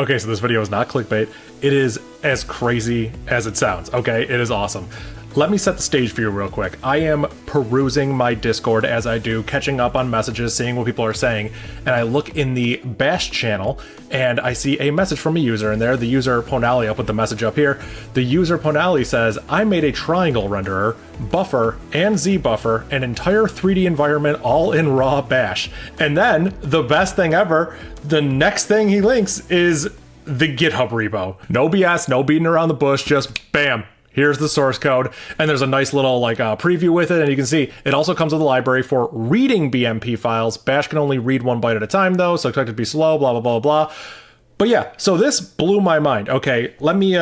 Okay, so this video is not clickbait. It is as crazy as it sounds, okay? It is awesome. Let me set the stage for you real quick. I am perusing my Discord as I do, catching up on messages, seeing what people are saying, and I look in the Bash channel, and I see a message from a user in there. The user Ponali, I'll put the message up here. The user Ponali says, I made a triangle renderer, buffer, and Z buffer, an entire 3D environment all in raw Bash. And then, the best thing ever, the next thing he links is the GitHub repo. No BS, no beating around the bush, just bam. Here's the source code, and there's a nice little preview with it, and you can see it also comes with a library for reading BMP files. Bash can only read 1 byte at a time though, so expect it to be slow, blah, blah, blah, blah. But yeah, so this blew my mind. Okay, let me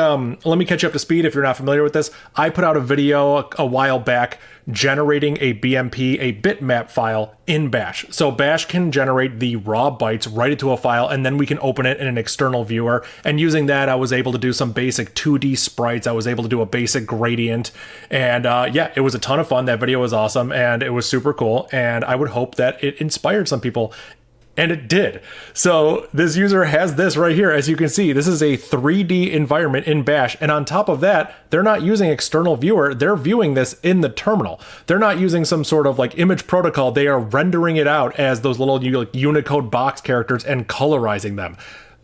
catch you up to speed if you're not familiar with this. I put out a video a while back generating a BMP, a bitmap file in Bash. So Bash can generate the raw bytes right into a file, and then we can open it in an external viewer. And using that, I was able to do some basic 2D sprites. I was able to do a basic gradient. And yeah, it was a ton of fun. That video was awesome, and it was super cool. And I would hope that it inspired some people. And it did. So this user has this right here. As you can see, this is a 3D environment in Bash. And on top of that, they're not using external viewer. They're viewing this in the terminal. They're not using some sort of image protocol. They are rendering it out as those little Unicode box characters and colorizing them.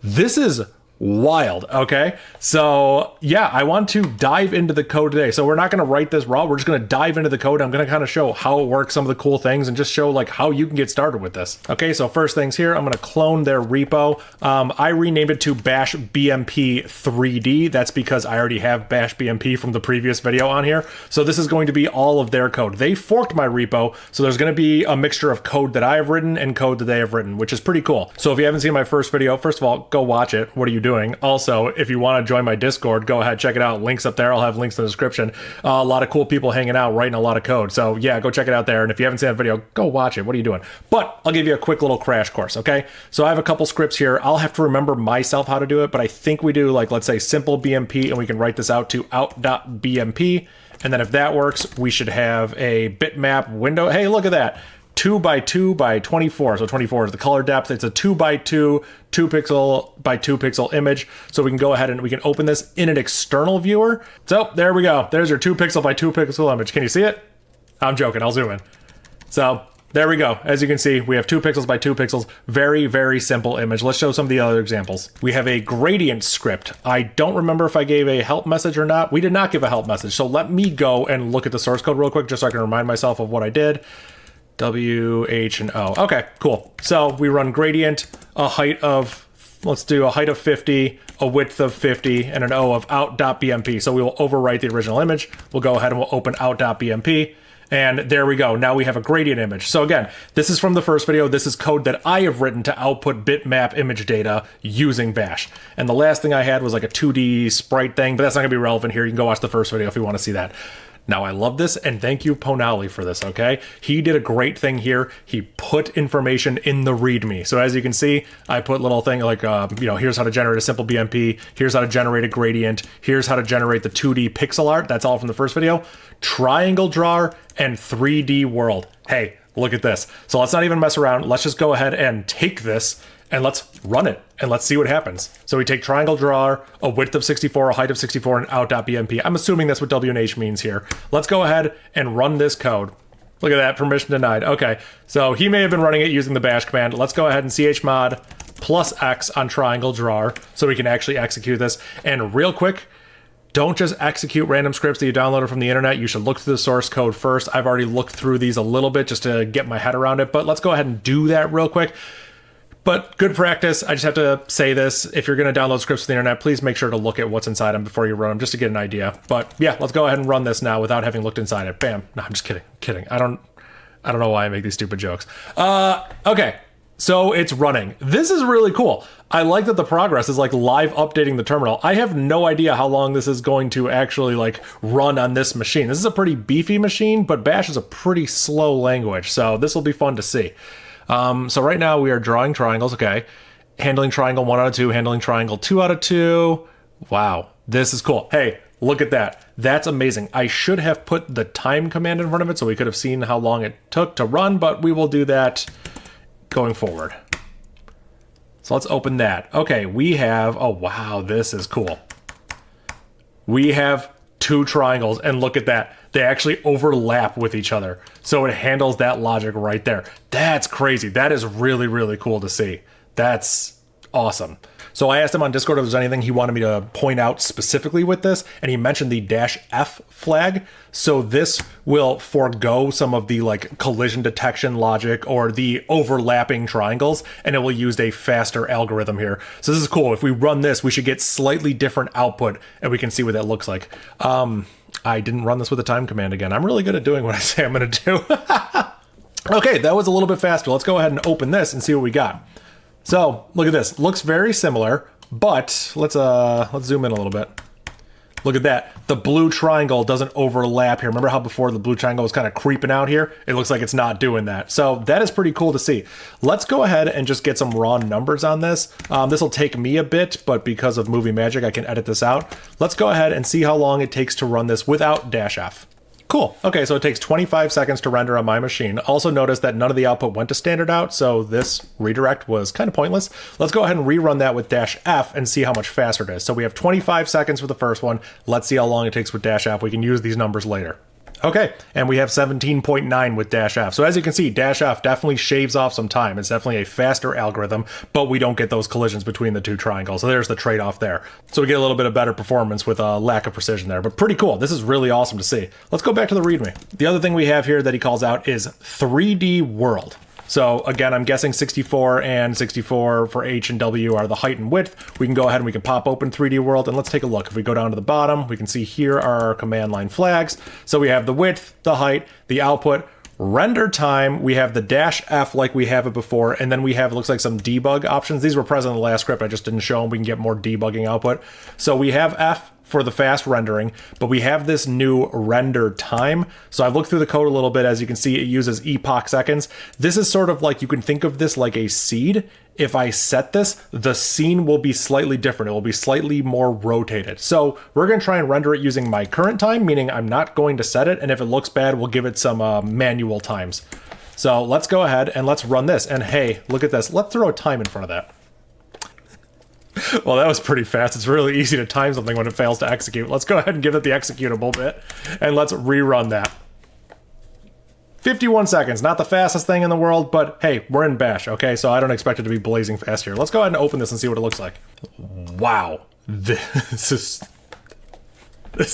This is wild. Okay, so yeah, I want to dive into the code today. So we're not going to write this raw. We're just going to dive into the code. I'm going to kind of show how it works, some of the cool things, and just show how you can get started with this. Okay, so first things here, I'm going to clone their repo. I renamed it to Bash BMP 3D. That's because I already have Bash BMP from the previous video on here. So this is going to be all of their code. They forked my repo, so there's going to be a mixture of code that I have written and code that they have written, which is pretty cool. So if you haven't seen my first video, first of all, go watch it. What are you doing? Also, if you want to join my Discord, go ahead, check it out. Links up there. I'll have links in the description. A lot of cool people hanging out, writing a lot of code. So yeah, go check it out there. And if you haven't seen that video, go watch it. What are you doing? But I'll give you a quick little crash course, okay? So I have a couple scripts here. I'll have to remember myself how to do it, but I think we do let's say simple BMP, and we can write this out to out.bmp. And then if that works, we should have a bitmap window. Hey, look at that. 2 by 2 by 24. So 24 is the color depth. It's a 2 by 2, 2 pixel by 2 pixel image. So we can go ahead and we can open this in an external viewer. So there we go. There's your 2 pixel by 2 pixel image. Can you see it? I'm joking. I'll zoom in. So there we go. As you can see, we have 2 pixels by 2 pixels. Very, very simple image. Let's show some of the other examples. We have a gradient script. I don't remember if I gave a help message or not. We did not give a help message. So let me go and look at the source code real quick just so I can remind myself of what I did. W, H, and O. Okay, cool. So we run gradient, a height of, let's do a height of 50, a width of 50, and an O of out.bmp. So we will overwrite the original image. We'll go ahead and we'll open out.bmp. And there we go. Now we have a gradient image. So again, this is from the first video. This is code that I have written to output bitmap image data using Bash. And the last thing I had was a 2D sprite thing, but that's not gonna be relevant here. You can go watch the first video if you want to see that. Now, I love this, and thank you, Ponali, for this, okay? He did a great thing here. He put information in the README. So as you can see, I put little thing here's how to generate a simple BMP, here's how to generate a gradient, here's how to generate the 2D pixel art. That's all from the first video. Triangle drawer and 3D world. Hey, look at this. So let's not even mess around. Let's just go ahead and take this and let's run it and let's see what happens. So we take triangle drawer, a width of 64, a height of 64, and out.bmp. I'm assuming that's what W and H means here. Let's go ahead and run this code. Look at that, permission denied. Okay, so he may have been running it using the bash command. Let's go ahead and chmod +X on triangle drawer so we can actually execute this. And real quick, don't just execute random scripts that you downloaded from the internet. You should look through the source code first. I've already looked through these a little bit just to get my head around it, but let's go ahead and do that real quick. But good practice. I just have to say this. If you're going to download scripts from the internet, please make sure to look at what's inside them before you run them, just to get an idea. But yeah, let's go ahead and run this now without having looked inside it. Bam. No, I'm just kidding. I don't know why I make these stupid jokes. Okay. So it's running. This is really cool. I like that the progress is live updating the terminal. I have no idea how long this is going to actually run on this machine. This is a pretty beefy machine, but Bash is a pretty slow language. So this will be fun to see. So right now we are drawing triangles. Okay. Handling triangle 1 out of 2, handling triangle 2 out of 2. Wow. This is cool. Hey, look at that. That's amazing. I should have put the time command in front of it so we could have seen how long it took to run, but we will do that going forward. So let's open that. Okay, we have, oh wow, this is cool. We have 2 triangles, and look at that. They actually overlap with each other. So it handles that logic right there. That's crazy. That is really, really cool to see. That's awesome. So I asked him on Discord if there's anything he wanted me to point out specifically with this, and he mentioned the -F flag. So this will forego some of the like collision detection logic or the overlapping triangles, and it will use a faster algorithm here. So this is cool. If we run this, we should get slightly different output, and we can see what that looks like. I didn't run this with a time command again. I'm really good at doing what I say I'm going to do. Okay, that was a little bit faster. Let's go ahead and open this and see what we got. So look at this. Looks very similar, but let's zoom in a little bit. Look at that. The blue triangle doesn't overlap here. Remember how before the blue triangle was kind of creeping out here? It looks like it's not doing that. So that is pretty cool to see. Let's go ahead and just get some raw numbers on this. This will take me a bit, but because of movie magic, I can edit this out. Let's go ahead and see how long it takes to run this without -F. Cool. Okay, so it takes 25 seconds to render on my machine. Also notice that none of the output went to standard out, so this redirect was kind of pointless. Let's go ahead and rerun that with -F and see how much faster it is. So we have 25 seconds for the first one. Let's see how long it takes with -F. We can use these numbers later. Okay, and we have 17.9 with -F. So as you can see, -F definitely shaves off some time. It's definitely a faster algorithm, but we don't get those collisions between the 2 triangles. So there's the trade-off there. So we get a little bit of better performance with a lack of precision there, but pretty cool. This is really awesome to see. Let's go back to the README. The other thing we have here that he calls out is 3D world. So again, I'm guessing 64 and 64 for H and W are the height and width. We can go ahead and we can pop open 3D world and let's take a look. If we go down to the bottom, we can see here are our command line flags. So we have the width, the height, the output, render time. We have the -F like we have it before. And then we have, it looks like some debug options. These were present in the last script. I just didn't show them. We can get more debugging output. So we have F for the fast rendering, but we have this new render time. So I've looked through the code a little bit. As you can see, it uses epoch seconds. This is sort of like, you can think of this like a seed. If I set this, the scene will be slightly different. It will be slightly more rotated. So we're going to try and render it using my current time, meaning I'm not going to set it. And if it looks bad, we'll give it some manual times. So let's go ahead and let's run this. And hey, look at this. Let's throw a time in front of that. Well, that was pretty fast. It's really easy to time something when it fails to execute. Let's go ahead and give it the executable bit, and let's rerun that. 51 seconds, not the fastest thing in the world, but hey, we're in Bash, okay? So I don't expect it to be blazing fast here. Let's go ahead and open this and see what it looks like. Wow, this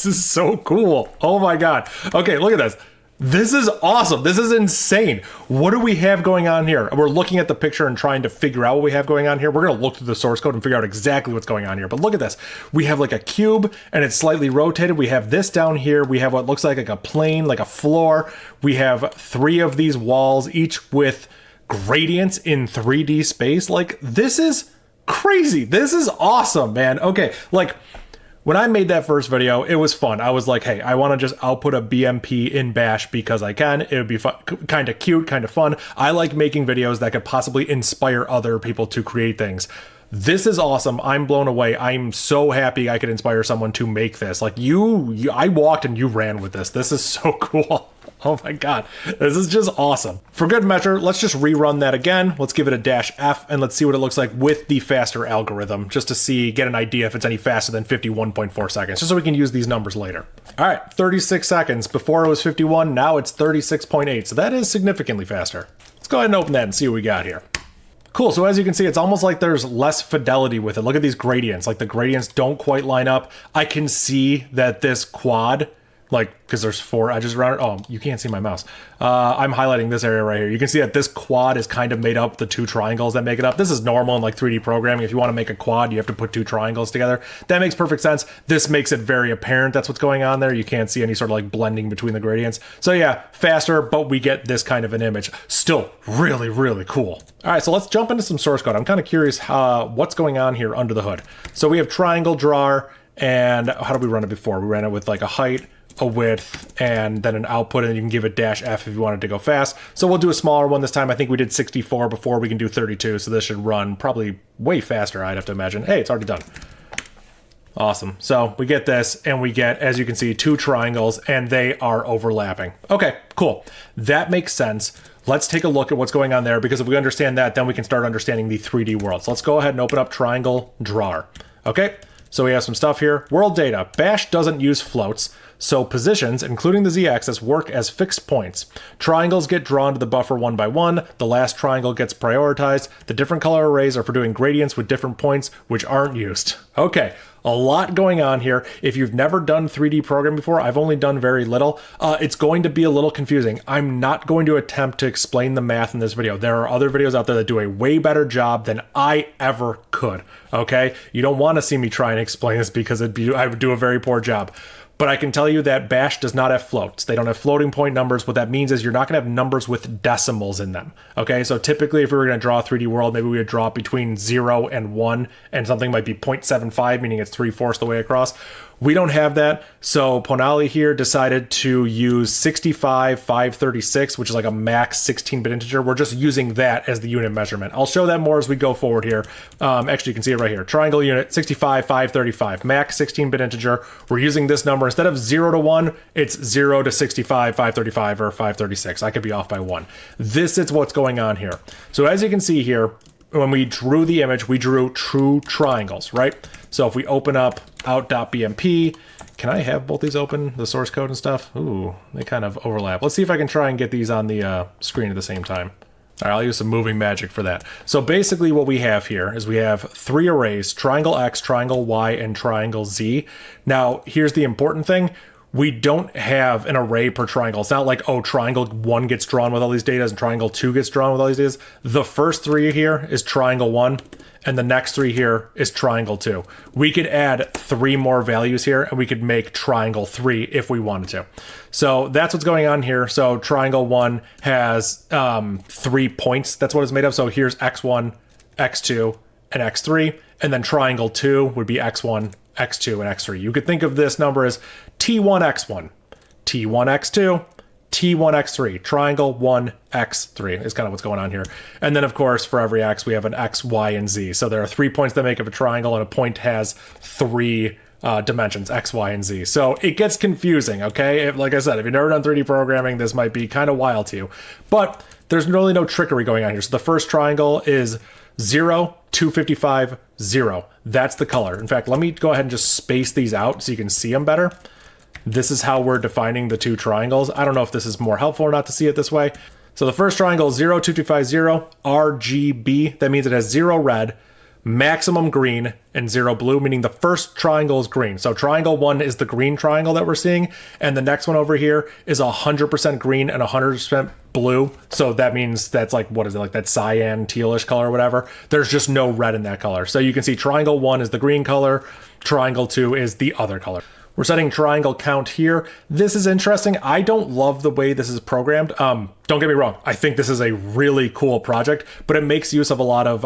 is so cool. Oh my God. Okay, look at this. This is awesome. This is insane. What do we have going on here? We're looking at the picture and trying to figure out what we have going on here. We're going to look through the source code and figure out exactly what's going on here. But look at this. We have like a cube and it's slightly rotated. We have this down here. We have what looks like a plane, like a floor. We have 3 of these walls, each with gradients in 3D space. Like, this is crazy. This is awesome, man. Okay, like, when I made that first video, it was fun. I was like, hey, I want to just output a BMP in Bash because I can. It would be fun, kind of cute, kind of fun. I like making videos that could possibly inspire other people to create things. This is awesome. I'm blown away. I'm so happy I could inspire someone to make this. Like I walked and you ran with this. This is so cool. Oh my God, this is just awesome. For good measure, let's just rerun that again. Let's give it a -F and let's see what it looks like with the faster algorithm, just to get an idea if it's any faster than 51.4 seconds, just so we can use these numbers later. All right, 36 seconds. Before it was 51, now it's 36.8, so that is significantly faster. Let's go ahead and open that and see what we got here. Cool, so as you can see, it's almost like there's less fidelity with it. Look at these gradients, like the gradients don't quite line up. I can see that this quad, like, because there's 4 edges around it. Oh, you can't see my mouse. I'm highlighting this area right here. You can see that this quad is kind of made up the 2 triangles that make it up. This is normal in like 3D programming. If you want to make a quad, you have to put 2 triangles together. That makes perfect sense. This makes it very apparent that's what's going on there. You can't see any sort of like blending between the gradients. So yeah, faster, but we get this kind of an image. Still really, really cool. All right, so let's jump into some source code. I'm kind of curious what's going on here under the hood. So we have triangle drawer, and how did we run it before? We ran it with like a height, a width, and then an output, and you can give it -F if you wanted to go fast. So we'll do a smaller one this time. I think we did 64 before. We can do 32, so this should run probably way faster, I'd have to imagine. Hey, it's already done. Awesome. So we get this, and we get, as you can see, 2 triangles, and they are overlapping. Okay, cool. That makes sense. let's take a look at what's going on there, because if we understand that, then we can start understanding the 3D world. So let's go ahead and open up Triangle Drawer. Okay, so we have some stuff here. World data. Bash doesn't use floats, so positions, including the z-axis, work as fixed points. Triangles get drawn to the buffer one by one. The last triangle gets prioritized. The different color arrays are for doing gradients with different points, which aren't used. Okay, a lot going on here. If you've never done 3D programming before, I've only done very little. It's going to be a little confusing. I'm not going to attempt to explain the math in this video. There are other videos out there that do a way better job than I ever could, okay? You don't want to see me try and explain this because I would do a very poor job. But I can tell you that Bash does not have floats. They don't have floating point numbers. What that means is you're not going to have numbers with decimals in them. Okay, so typically if we were going to draw a 3D world, maybe we would draw between 0 and 1, and something might be 0.75, meaning it's 3/4 the way across. We don't have that, so Ponali here decided to use 65,536, which is like a max 16-bit integer. We're just using that as the unit measurement. I'll show that more as we go forward here. Actually, you can see it right here. Triangle unit, 65,535, max 16-bit integer. We're using this number. Instead of 0 to 1, it's 0 to 65,535 or 536. I could be off by 1. This is what's going on here. So as you can see here, when we drew the image, we drew true triangles, right? So if we open up out.bmp, can I have both these open, the source code and stuff? Ooh, they kind of overlap. Let's see if I can try and get these on the screen at the same time. All right, I'll use some moving magic for that. So basically what we have here is we have 3 arrays, triangle X, triangle Y, and triangle Z. Now, here's the important thing. We don't have an array per triangle. It's not like, oh, triangle 1 gets drawn with all these data and triangle 2 gets drawn with all these data. The first 3 here is triangle 1, and the next 3 here is triangle 2. We could add 3 more values here, and we could make triangle 3 if we wanted to. So that's what's going on here. So triangle 1 has 3 points. That's what it's made of. So here's x1, x2, and x3. And then triangle 2 would be x1, x2, and x3. You could think of this number as T1x1, T1x2, T1x3, triangle 1x3 is kind of what's going on here. And then, of course, for every x, we have an x, y, and z. So there are 3 points that make up a triangle, and a point has 3 dimensions, x, y, and z. So it gets confusing, okay? Like I said, if you've never done 3D programming, this might be kind of wild to you. But there's really no trickery going on here. So the first triangle is 0, 255, 0. That's the color. In fact, let me go ahead and just space these out so you can see them better. This is how we're defining the 2 triangles. I don't know if this is more helpful or not to see it this way. So the first triangle is 0, 255, 0, RGB. That means it has 0 red, maximum green, and 0 blue, meaning the first triangle is green. So triangle 1 is the green triangle that we're seeing, and the next one over here is 100% green and 100% blue. So that means that's like, what is it, like that cyan, tealish color or whatever. There's just no red in that color. So you can see triangle 1 is the green color, triangle 2 is the other color. We're setting triangle count here. This is interesting. I don't love the way this is programmed. Don't get me wrong. I think this is a really cool project, but it makes use of a lot of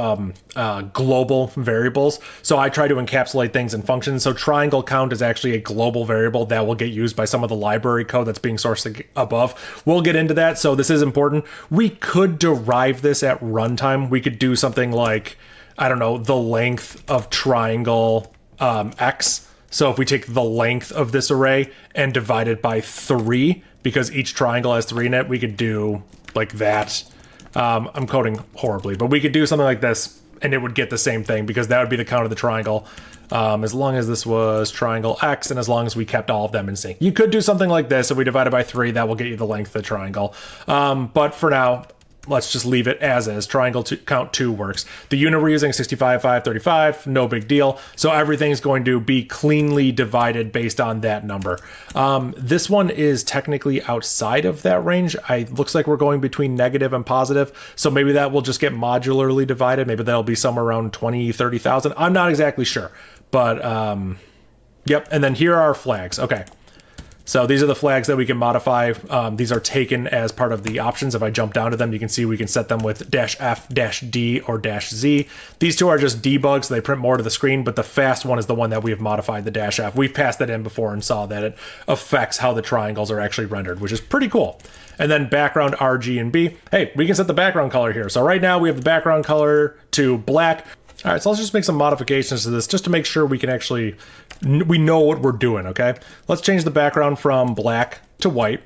global variables. So I try to encapsulate things in functions. So triangle count is actually a global variable that will get used by some of the library code that's being sourced above. We'll get into that. So this is important. We could derive this at runtime. We could do something like, I don't know, the length of triangle X. So if we take the length of this array and divide it by 3, because each triangle has 3 in it, we could do like that. I'm coding horribly, but we could do something like this and it would get the same thing, because that would be the count of the triangle. As long as this was triangle X and as long as we kept all of them in sync. You could do something like this. If we divide it by 3, that will get you the length of the triangle. But for now, let's just leave it as is. Triangle count 2 works. The unit we're using, 65,535, no big deal. So everything's going to be cleanly divided based on that number. This one is technically outside of that range. Looks like we're going between negative and positive. So maybe that will just get modularly divided. Maybe that'll be somewhere around 20, 30,000. I'm not exactly sure. But, yep. And then here are our flags. Okay. So these are the flags that we can modify. These are taken as part of the options. If I jump down to them, you can see we can set them with -F, -D, or -Z. These 2 are just debugs, so they print more to the screen, but the fast one is the one that we have modified, the -F. We've passed that in before and saw that it affects how the triangles are actually rendered, which is pretty cool. And then background R, G, and B. Hey, we can set the background color here. So right now we have the background color to black. All right, so let's just make some modifications to this just to make sure we can actually, we know what we're doing, okay? Let's change the background from black to white.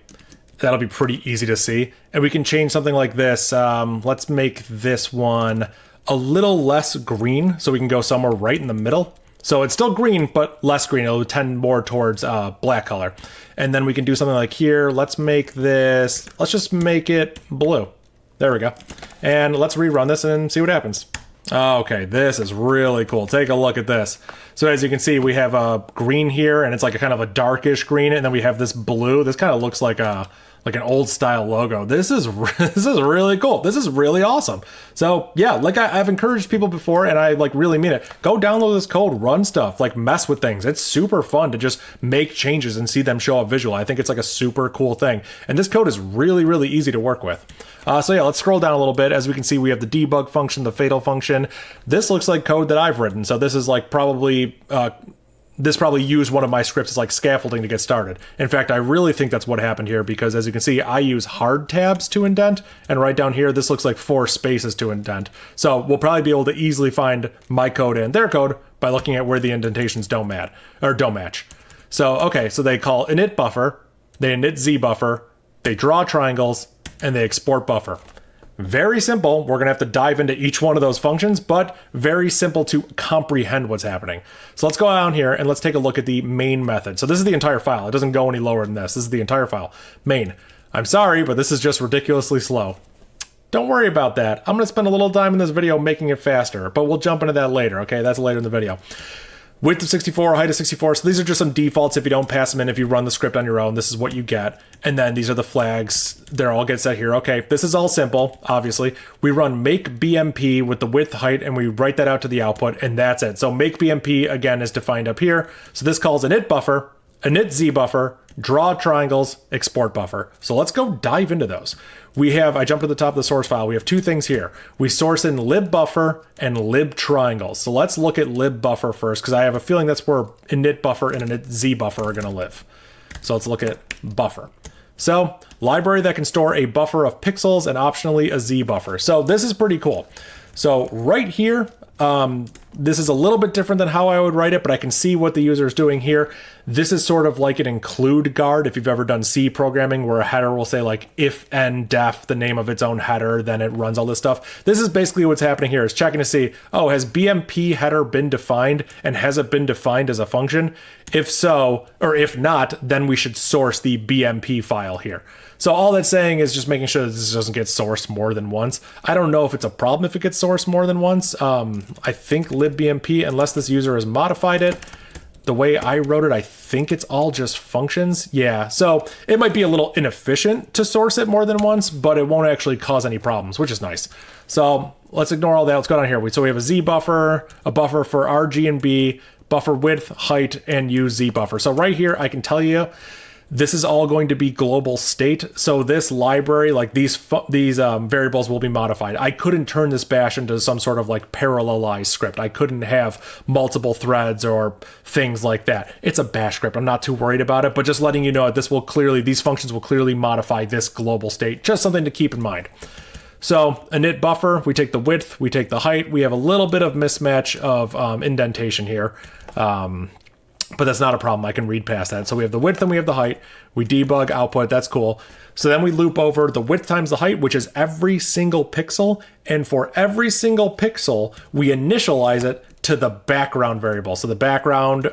That'll be pretty easy to see. And we can change something like this. Let's make this one a little less green, so we can go somewhere right in the middle. So it's still green, but less green. It'll tend more towards black color. And then we can do something like here. Let's just make it blue. There we go. And let's rerun this and see what happens. Okay, this is really cool. Take a look at this. So as you can see, we have a green here, and it's like a kind of a darkish green, and then we have this blue. This kind of looks like an old style logo. This is really cool. This is really awesome. So yeah, like I've encouraged people before, and I like really mean it. Go download this code, run stuff, like mess with things. It's super fun to just make changes and see them show up visually. I think it's like a super cool thing. And this code is really, really easy to work with. So yeah, let's scroll down a little bit. As we can see, we have the debug function, the fatal function. This looks like code that I've written. So this is like probably used one of my scripts as like scaffolding to get started. In fact, I really think that's what happened here, because as you can see, I use hard tabs to indent, and right down here, this looks like 4 spaces to indent. So we'll probably be able to easily find my code and their code by looking at where the indentations don't match. So, okay, so they call init buffer, they init z buffer, they draw triangles, and they export buffer. Very simple. We're going to have to dive into each one of those functions, but very simple to comprehend what's happening. So let's go down here and let's take a look at the main method. So this is the entire file. It doesn't go any lower than this. This is the entire file. Main. I'm sorry, but this is just ridiculously slow. Don't worry about that. I'm going to spend a little time in this video making it faster, but we'll jump into that later. Okay, that's later in the video. Width of 64, height of 64. So these are just some defaults. If you don't pass them in, if you run the script on your own, this is what you get. And then these are the flags. They're all get set here. Okay, this is all simple, obviously. We run make BMP with the width, height, and we write that out to the output, and that's it. So make BMP, again, is defined up here. So this calls init buffer, init z buffer, draw triangles, export buffer. So let's go dive into those. I jumped to the top of the source file. We have 2 things here. We source in lib buffer and lib triangles. So let's look at lib buffer first, because I have a feeling that's where init buffer and init z buffer are going to live. So let's look at buffer. So library that can store a buffer of pixels and optionally a z buffer. So this is pretty cool. So right here, this is a little bit different than how I would write it, but I can see what the user is doing here. This is sort of like an include guard. If you've ever done C programming, where a header will say like if n def, the name of its own header, then it runs all this stuff. This is basically what's happening here, is checking to see, oh, has BMP header been defined, and has it been defined as a function? If so, or if not, then we should source the BMP file here. So all that's saying is just making sure that this doesn't get sourced more than once. I don't know if it's a problem if it gets sourced more than once. I think libbmp, unless this user has modified it, the way I wrote it, I think it's all just functions. Yeah, so it might be a little inefficient to source it more than once, but it won't actually cause any problems, which is nice. So let's ignore all that. Let's go down here. So we have a Z buffer, a buffer for RG and B, buffer width, height, and use Z buffer. So right here, I can tell you, this is all going to be global state. So this library, like these variables will be modified. I couldn't turn this bash into some sort of like parallelized script. I couldn't have multiple threads or things like that. It's a bash script. I'm not too worried about it, but just letting you know that these functions will clearly modify this global state. Just something to keep in mind. So init buffer, we take the width, we take the height. We have a little bit of mismatch of indentation here. But that's not a problem. I can read past that. So we have the width and we have the height. We debug output. That's cool. So then we loop over the width times the height, which is every single pixel. And for every single pixel, we initialize it to the background variable. So the background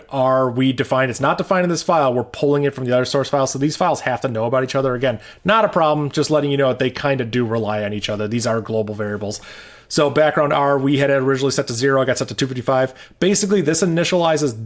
we defined. It's not defined in this file. We're pulling it from the other source file. So these files have to know about each other. Again, not a problem. Just letting you know that they kind of do rely on each other. These are global variables. So background R, we had it originally set to 0. I got set to 255. Basically, this initializes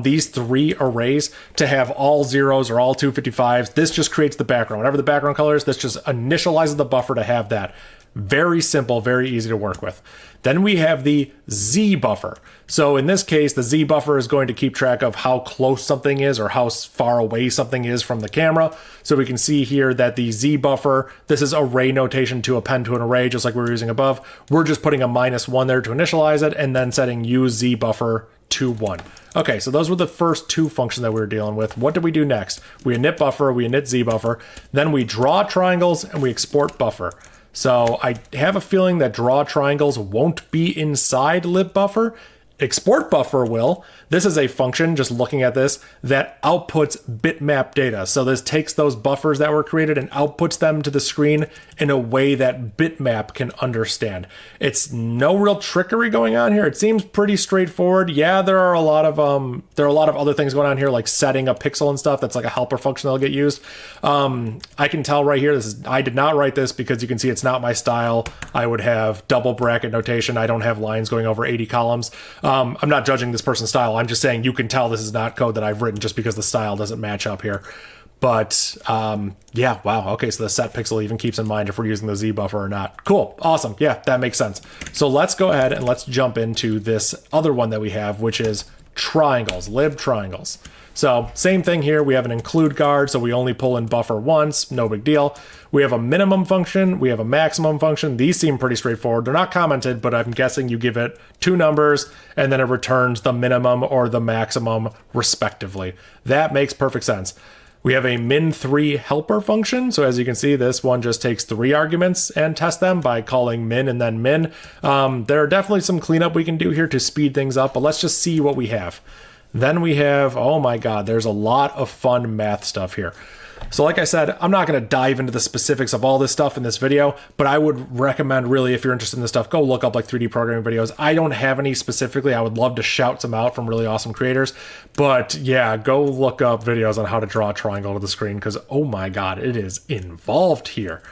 these 3 arrays to have all 0s or all 255s. This just creates the background. Whatever the background color is, this just initializes the buffer to have that. Very simple, very easy to work with. Then we have the Z buffer. So in this case, the Z buffer is going to keep track of how close something is or how far away something is from the camera. So we can see here that the Z buffer, this is array notation to append to an array, just like we were using above. We're just putting a -1 there to initialize it and then setting use Z buffer to 1. Okay, so those were the first 2 functions that we were dealing with. What did we do next? We init buffer, we init Z buffer, then we draw triangles and we export buffer. So I have a feeling that draw triangles won't be inside lib buffer. export buffer will. This is a function, just looking at this, that outputs bitmap data. So this takes those buffers that were created and outputs them to the screen in a way that bitmap can understand. It's no real trickery going on here. It seems pretty straightforward. Yeah, there are a lot of other things going on here, like setting a pixel and stuff. That's like a helper function that'll get used. I can tell right here, I did not write this because you can see it's not my style. I would have double bracket notation. I don't have lines going over 80 columns. I'm not judging this person's style. I'm just saying you can tell this is not code that I've written just because the style doesn't match up here. But yeah, wow. Okay, so the set pixel even keeps in mind if we're using the Z buffer or not. Cool, awesome. Yeah, that makes sense. So let's go ahead and let's jump into this other one that we have, which is triangles, lib triangles. So same thing here. We have an include guard, so we only pull in buffer once, no big deal. We have a minimum function, we have a maximum function. These seem pretty straightforward. They're not commented, but I'm guessing you give it two numbers and then it returns the minimum or the maximum respectively. That makes perfect sense. We have a min3 helper function. So as you can see, this one just takes 3 arguments and tests them by calling min and then min. There are definitely some cleanup we can do here to speed things up, but let's just see what we have. Then we have, oh my God, there's a lot of fun math stuff here. So like I said, I'm not going to dive into the specifics of all this stuff in this video, but I would recommend really, if you're interested in this stuff, go look up like 3D programming videos. I don't have any specifically. I would love to shout some out from really awesome creators, but yeah, go look up videos on how to draw a triangle to the screen because, oh my God, it is involved here.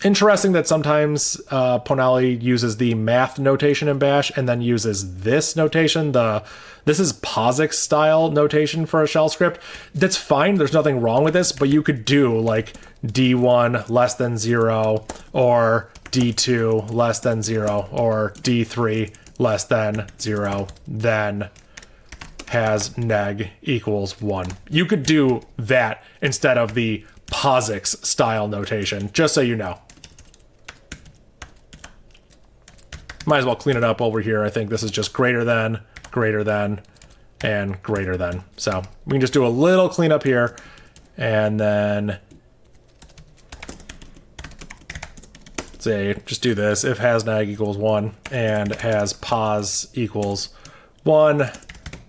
Interesting that sometimes Ponali uses the math notation in Bash and then uses this notation. This is POSIX style notation for a shell script. That's fine. There's nothing wrong with this, but you could do like D1 less than 0 or D2 less than 0 or D3 less than 0, then has neg equals 1. You could do that instead of the POSIX style notation, just so you know. Might as well clean it up over here. I think this is just greater than, and greater than. So we can just do a little cleanup here, and then say, just do this. If has neg equals 1 and has pos equals 1,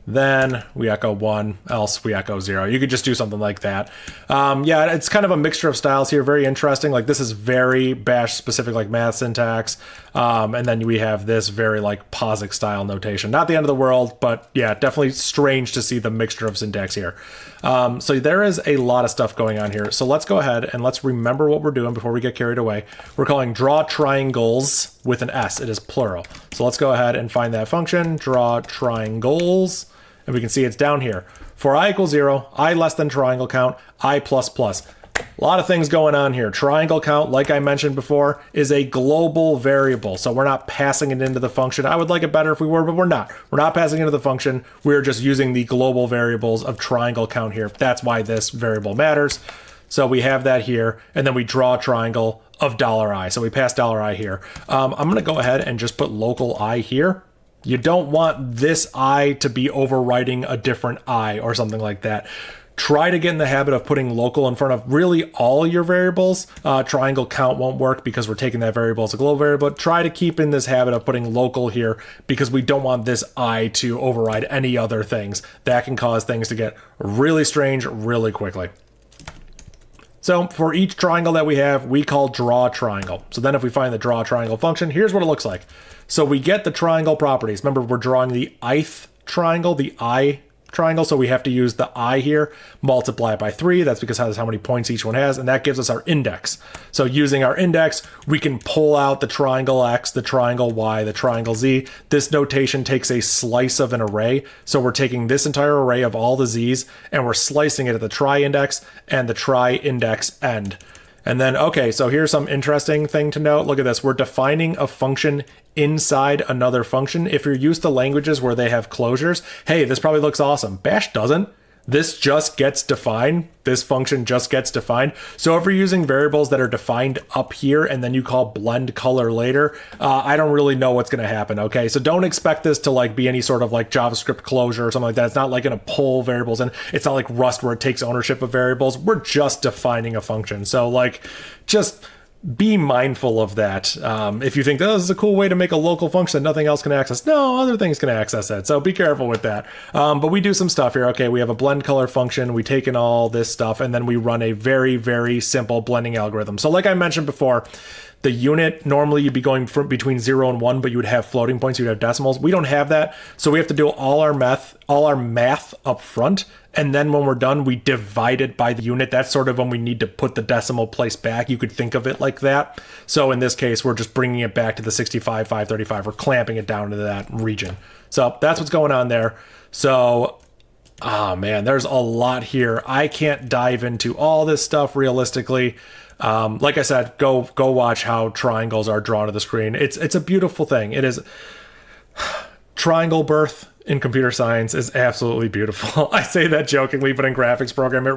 then we echo 1, else we echo 0. You could just do something like that. Yeah, it's kind of a mixture of styles here. Very interesting. Like this is very Bash specific, like math syntax. And then we have this very like POSIX style notation. Not the end of the world, but yeah, definitely strange to see the mixture of syntax here. So there is a lot of stuff going on here. So let's go ahead and let's remember what we're doing before we get carried away. We're calling draw triangles with an S. It is plural. So let's go ahead and find that function, draw triangles. And we can see it's down here. For I equals 0, I less than triangle count, I plus plus. A lot of things going on here. Triangle count, like I mentioned before, is a global variable. So we're not passing it into the function. I would like it better if we were, but we're not. We're not passing into the function. We're just using the global variables of triangle count here. That's why this variable matters. So we have that here. And then we draw a triangle of $I. So we pass $I here. I'm going to go ahead and just put local I here. You don't want this I to be overwriting a different I or something like that. Try to get in the habit of putting local in front of really all your variables. Triangle count won't work because we're taking that variable as a global variable. But try to keep in this habit of putting local here because we don't want this I to override any other things. That can cause things to get really strange really quickly. So for each triangle that we have, we call draw triangle. So then if we find the draw triangle function, here's what it looks like. So we get the triangle properties. Remember, we're drawing the ith triangle, the I triangle, so we have to use the I here, multiply it by 3. That's because that's how many points each one has, and that gives us our index. So using our index, we can pull out the triangle X, the triangle Y, the triangle Z. This notation takes a slice of an array. So we're taking this entire array of all the Z's, and we're slicing it at the tri-index and the tri-index end. And then, okay, so here's some interesting thing to note. Look at this. We're defining a function inside another function. If you're used to languages where they have closures, hey, this probably looks awesome. Bash doesn't. This just gets defined. This function just gets defined. So if you're using variables that are defined up here and then you call blend color later, I don't really know what's going to happen. Okay, so don't expect this to like be any sort of like JavaScript closure or something like that. It's not like going to pull variables in. It's not like Rust where it takes ownership of variables. We're just defining a function. So like just be mindful of that. If you think, oh, this is a cool way to make a local function that nothing else can access, no, other things can access it. So be careful with that. But we do some stuff here. Okay, we have a blend color function. We take in all this stuff, and then we run a very, very simple blending algorithm. So like I mentioned before, the unit, normally you'd be going from between 0 and 1, but you would have floating points, you'd have decimals. We don't have that, so we have to do all our math up front, and then when we're done, we divide it by the unit. That's sort of when we need to put the decimal place back. You could think of it like that. So in this case, we're just bringing it back to the 65, 535. We're clamping it down to that region. So that's what's going on there. So, oh man, there's a lot here. I can't dive into all this stuff realistically. Like I said, go watch how triangles are drawn to the screen. It's a beautiful thing. It is. Triangle birth in computer science is absolutely beautiful. I say that jokingly, but in graphics program, it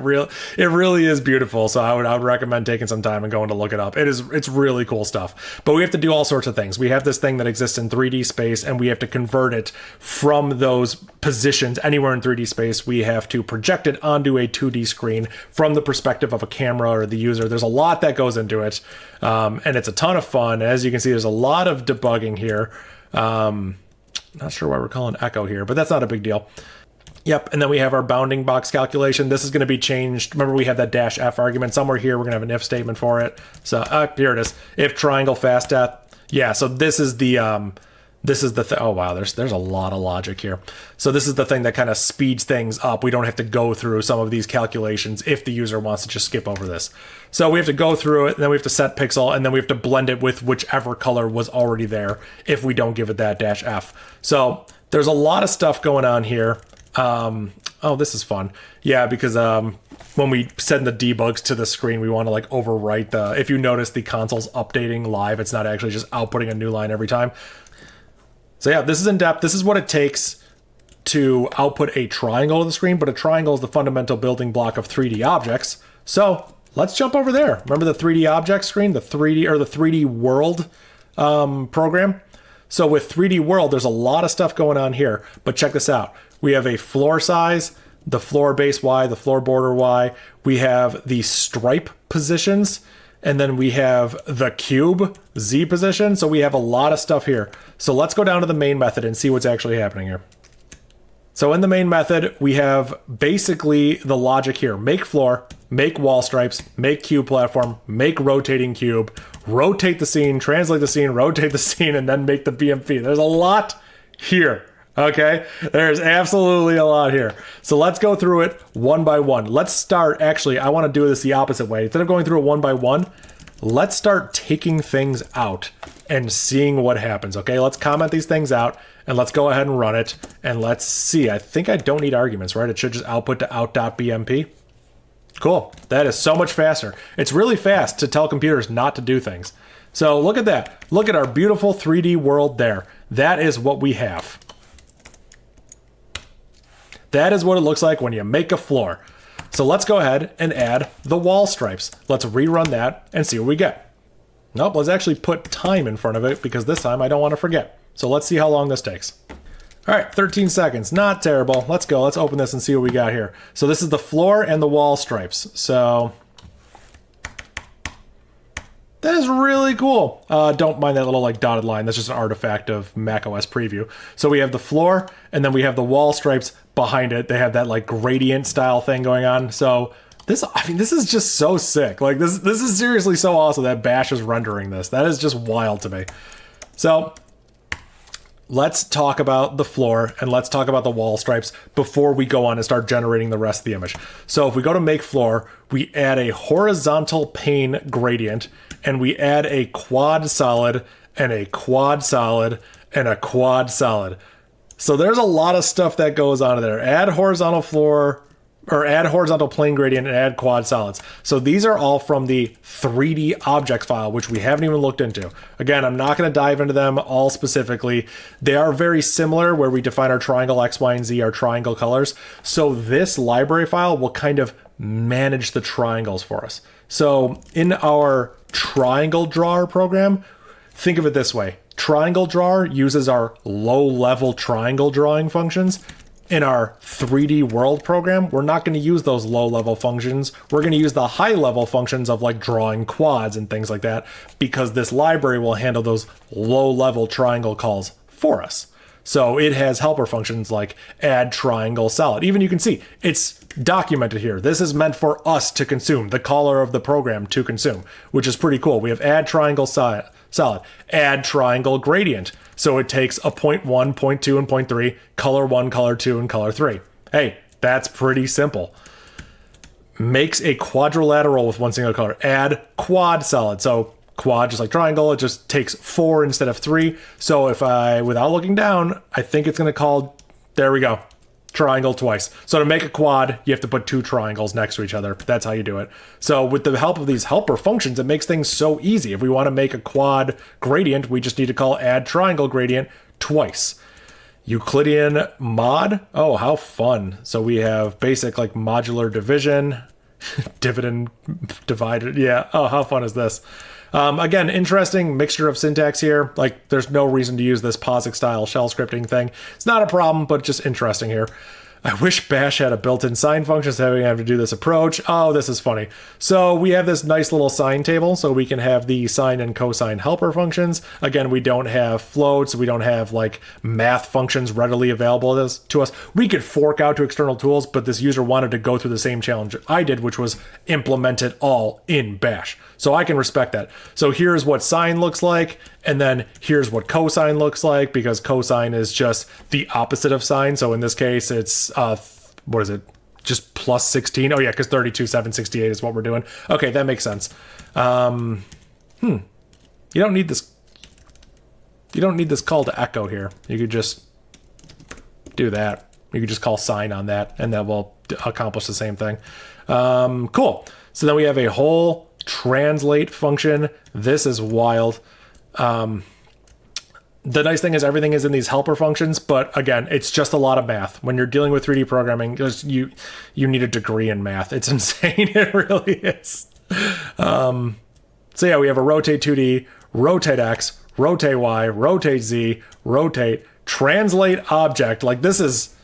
really is beautiful. So I would recommend taking some time and going to look it up. It's really cool stuff. But we have to do all sorts of things. We have this thing that exists in 3D space, and we have to convert it from those positions anywhere in 3D space. We have to project it onto a 2D screen from the perspective of a camera or the user. There's a lot that goes into it, and it's a ton of fun. As you can see, there's a lot of debugging here. Not sure why we're calling echo here, but that's not a big deal. Yep, and then we have our bounding box calculation. This is going to be changed. Remember, we have that -f argument. Somewhere here, we're going to have an if statement for it. So here it is. If triangle fast death. Yeah, so this is the oh wow, there's a lot of logic here. So this is the thing that kind of speeds things up. We don't have to go through some of these calculations if the user wants to just skip over this. So we have to go through it, and then we have to set pixel, and then we have to blend it with whichever color was already there if we don't give it that -f. So there's a lot of stuff going on here. Oh, this is fun. Yeah, because when we send the debugs to the screen, we want to like overwrite if you notice the console's updating live, it's not actually just outputting a new line every time. So yeah, this is in depth. This is what it takes to output a triangle to the screen, but a triangle is the fundamental building block of 3D objects. So let's jump over there. Remember the 3D object screen, the 3D world program? So with 3D world, there's a lot of stuff going on here, but check this out. We have a floor size, the floor base Y, the floor border Y. We have the stripe positions, and then we have the cube Z position. So we have a lot of stuff here. So let's go down to the main method and see what's actually happening here. So in the main method, we have basically the logic here. Make floor, make wall stripes, make cube platform, make rotating cube, rotate the scene, translate the scene, rotate the scene, and then make the BMP. There's a lot here. Okay, there's absolutely a lot here. So let's go through it one by one. Let's start, actually, I want to do this the opposite way. Instead of going through it one by one, let's start taking things out and seeing what happens. Okay, let's comment these things out and let's go ahead and run it. And let's see, I think I don't need arguments, right? It should just output to out.bmp. Cool, that is so much faster. It's really fast to tell computers not to do things. So look at that. Look at our beautiful 3D world there. That is what we have. That is what it looks like when you make a floor. So let's go ahead and add the wall stripes. Let's rerun that and see what we get. Nope, let's actually put time in front of it because this time I don't want to forget. So let's see how long this takes. All right, 13 seconds, not terrible. Let's go, let's open this and see what we got here. So this is the floor and the wall stripes. So that is really cool. Don't mind that little like dotted line. That's just an artifact of macOS preview. So we have the floor and then we have the wall stripes behind it. They have that like gradient style thing going on. So this is just so sick. Like this is seriously so awesome that Bash is rendering this. That is just wild to me. So let's talk about the floor and let's talk about the wall stripes before we go on and start generating the rest of the image. So if we go to make floor, we add a horizontal pane gradient and we add a quad solid and a quad solid and a quad solid. So there's a lot of stuff that goes on there. Add horizontal floor, or add horizontal plane gradient and add quad solids. So these are all from the 3D objects file, which we haven't even looked into. Again, I'm not going to dive into them all specifically. They are very similar where we define our triangle X, Y, and Z, our triangle colors. So this library file will kind of manage the triangles for us. So in our triangle drawer program, think of it this way. Triangle drawer uses our low-level triangle drawing functions. in our 3D world program, we're not going to use those low-level functions. We're going to use the high-level functions of like drawing quads and things like that, because this library will handle those low-level triangle calls for us. So it has helper functions like add triangle solid. Even you can see it's documented here. This is meant for us to consume, the caller of the program to consume, which is pretty cool. We have add triangle solid, add triangle gradient. So it takes a 0.1, 0.2, and 0.3, color 1, color 2, and color 3. Hey, that's pretty simple. Makes a quadrilateral with one single color. Add quad solid. So quad, just like triangle, it just takes 4 instead of 3. So if I, without looking down, I think it's going to call, there we go, triangle twice. So to make a quad, you have to put 2 triangles next to each other. That's how you do it. So with the help of these helper functions, it makes things so easy. If we want to make a quad gradient, we just need to call add triangle gradient twice. Euclidean mod. Oh, how fun. So we have basic like modular division, dividend divided. Yeah. Oh, how fun is this? Again, interesting mixture of syntax here. Like, there's no reason to use this POSIX style shell scripting thing. It's not a problem, but just interesting here. I wish Bash had a built-in sign function, so we have to do this approach. Oh, this is funny. So we have this nice little sign table, so we can have the sine and cosine helper functions. Again, we don't have floats, we don't have like math functions readily available to us. We could fork out to external tools, but this user wanted to go through the same challenge I did, which was implement it all in Bash. So I can respect that. So here's what sine looks like, and then here's what cosine looks like, because cosine is just the opposite of sine. So in this case, it's, what is it? Just plus 16. Oh yeah, because 32, 7, 68 is what we're doing. Okay, that makes sense. You don't need this. You don't need this call to echo here. You could just do that. You could just call sine on that, and that will accomplish the same thing. Cool. So then we have a whole translate function. This is wild. The nice thing is everything is in these helper functions, but again, it's just a lot of math. When you're dealing with 3D programming, you need a degree in math. It's insane. It really is. So yeah, we have a rotate 2D, rotate X, rotate Y, rotate Z, rotate, translate object. Like this is